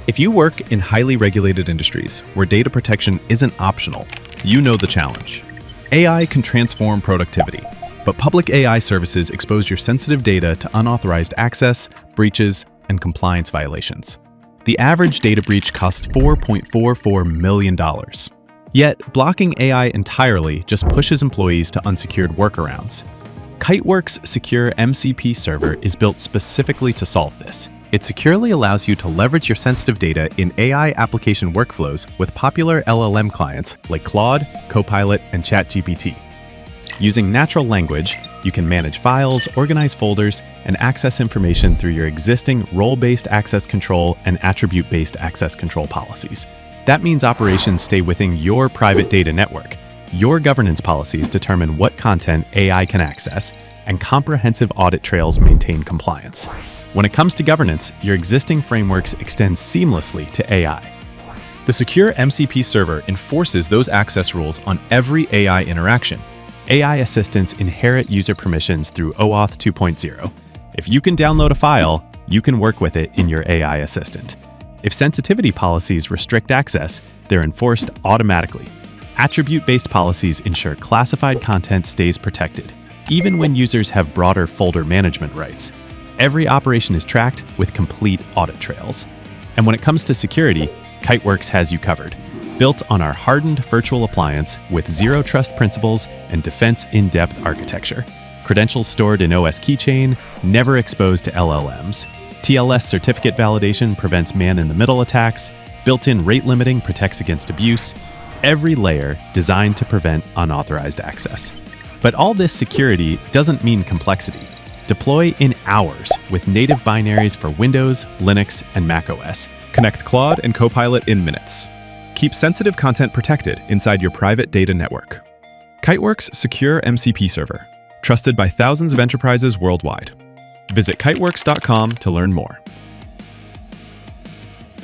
If you work in highly regulated industries where data protection isn't optional, you know the challenge. AI can transform productivity, but public AI services expose your sensitive data to unauthorized access, breaches, and compliance violations. The average data breach costs $4.44 million. Yet, blocking AI entirely just pushes employees to unsecured workarounds. Kiteworks' secure MCP server is built specifically to solve this. It securely allows you to leverage your sensitive data in AI application workflows with popular LLM clients like Claude, Copilot, and ChatGPT. Using natural language, you can manage files, organize folders, and access information through your existing role-based access control and attribute-based access control policies. That means operations stay within your private data network. Your governance policies determine what content AI can access, and comprehensive audit trails maintain compliance. When it comes to governance, your existing frameworks extend seamlessly to AI. The secure MCP server enforces those access rules on every AI interaction. AI assistants inherit user permissions through OAuth 2.0. If you can download a file, you can work with it in your AI assistant. If sensitivity policies restrict access, they're enforced automatically. Attribute-based policies ensure classified content stays protected, even when users have broader folder management rights. Every operation is tracked with complete audit trails. And when it comes to security, Kiteworks has you covered. Built on our hardened virtual appliance with zero trust principles and defense in-depth architecture. Credentials stored in OS keychain, never exposed to LLMs. TLS certificate validation prevents man-in-the-middle attacks. Built-in rate limiting protects against abuse. Every layer designed to prevent unauthorized access. But all this security doesn't mean complexity. Deploy in hours with native binaries for Windows, Linux, and macOS. Connect Claude and Copilot in minutes. Keep sensitive content protected inside your private data network. Kiteworks' secure MCP server, trusted by thousands of enterprises worldwide. Visit kiteworks.com to learn more.